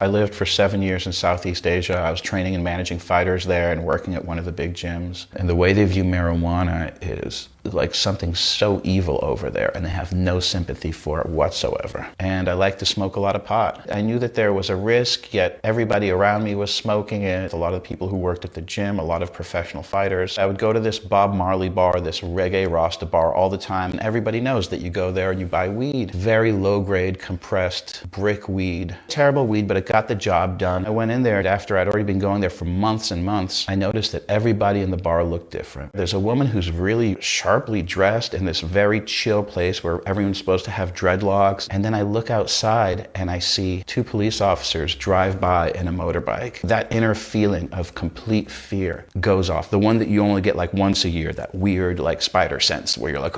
I lived for 7 years in Southeast Asia. I was training and managing fighters there and working at one of the big gyms. And the way they view marijuana is like something so evil over there, and they have no sympathy for it whatsoever. And I like to smoke a lot of pot. I knew that there was a risk, yet everybody around me was smoking it. A lot of the people who worked at the gym, a lot of professional fighters. I would go to this Bob Marley bar, this reggae Rasta bar all the time, and everybody knows that you go there and you buy weed. Very low-grade, compressed brick weed. Terrible weed, but it got the job done. I went in there, and after I'd already been going there for months and months, I noticed that everybody in the bar looked different. There's a woman who's really sharply dressed in this very chill place where everyone's supposed to have dreadlocks. And then I look outside and I see 2 police officers drive by in a motorbike. That inner feeling of complete fear goes off. The one that you only get like once a year, that weird like spider sense where you're like,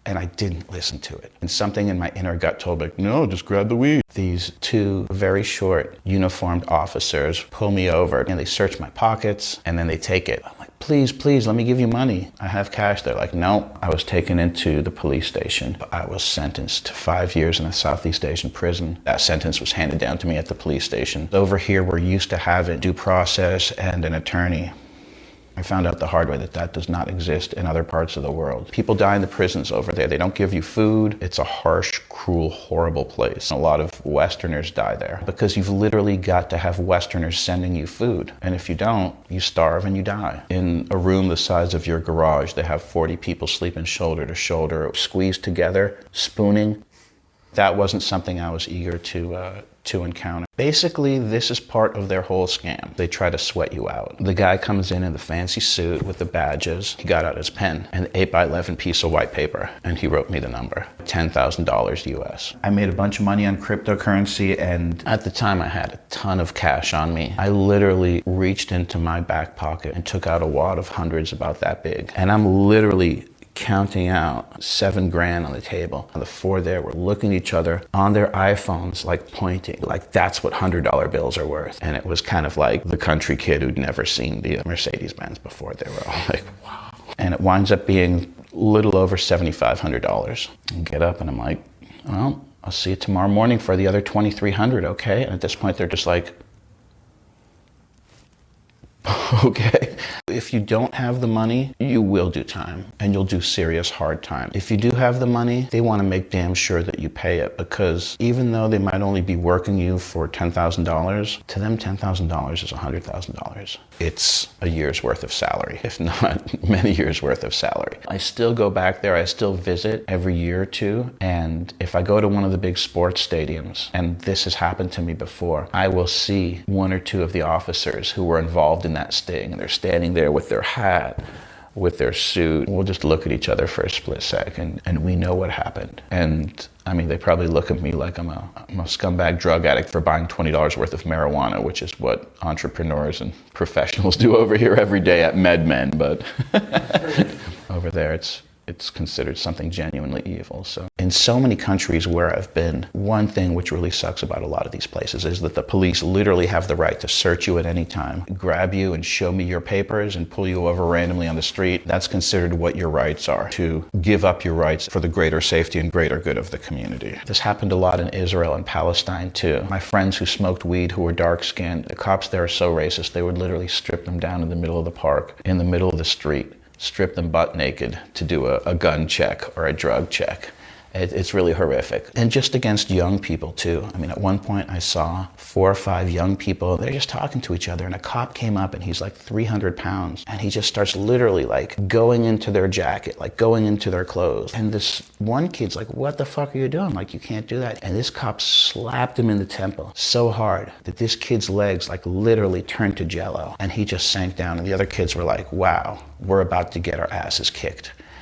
and I didn't listen to it. And something in my inner gut told me, no, just grab the weed. These 2 very short uniformed officers pull me over and they search my pockets and then they take it. I'm like, please, let me give you money. I have cash. They're like, no. I was taken into the police station. I was sentenced to 5 years in a Southeast Asian prison. That sentence was handed down to me at the police station. Over here, we're used to having due process and an attorney. I found out the hard way that that does not exist in other parts of the world. People die in the prisons over there. They don't give you food. It's a harsh, cruel, horrible place. A lot of Westerners die there because you've literally got to have Westerners sending you food. And if you don't, you starve and you die. In a room the size of your garage, they have 40 people sleeping shoulder to shoulder, squeezed together, spooning. That wasn't something I was eager to encounter. Basically, this is part of their whole scam. They try to sweat you out. The guy comes in the fancy suit with the badges. He got out his pen, an 8x11 piece of white paper, and he wrote me the number, $10,000 US. I made a bunch of money on cryptocurrency, and at the time I had a ton of cash on me. I literally reached into my back pocket and took out a wad of hundreds about that big. And I'm literally counting out 7 grand on the table. And the 4 there were looking at each other on their iPhones, like pointing, like that's what $100 bills are worth. And it was kind of like the country kid who'd never seen the Mercedes-Benz before. They were all like, wow. And it winds up being a little over $7,500. I get up and I'm like, well, I'll see you tomorrow morning for the other $2,300, okay? And at this point, they're just like, okay. If you don't have the money, you will do time, and you'll do serious hard time. If you do have the money, they want to make damn sure that you pay it, because even though they might only be working you for $10,000, to them $10,000 is $100,000. It's a year's worth of salary, if not many years worth of salary. I still go back there, I still visit every year or 2, and if I go to one of the big sports stadiums, and this has happened to me before, I will see 1 or 2 of the officers who were involved in that sting, and they're standing there with their hat, with their suit. We'll just look at each other for a split second, and we know what happened. And I mean, they probably look at me like I'm a scumbag drug addict for buying $20 worth of marijuana, which is what entrepreneurs and professionals do over here every day at MedMen. But over there, it's considered something genuinely evil. So in so many countries where I've been, one thing which really sucks about a lot of these places is that the police literally have the right to search you at any time, grab you and show me your papers and pull you over randomly on the street. That's considered what your rights are, to give up your rights for the greater safety and greater good of the community. This happened a lot in Israel and Palestine too. My friends who smoked weed, who were dark-skinned, the cops there are so racist, they would literally strip them down in the middle of the park, in the middle of the street, strip them butt naked to do a gun check or a drug check. It's really horrific. And just against young people too. I mean, at one point I saw 4 or 5 young people, they're just talking to each other, and a cop came up and he's like 300 pounds, and he just starts literally like going into their jacket, like going into their clothes. And this one kid's like, what the fuck are you doing? Like, you can't do that. And this cop slapped him in the temple so hard that this kid's legs like literally turned to jello, and he just sank down, and the other kids were like, wow, we're about to get our asses kicked.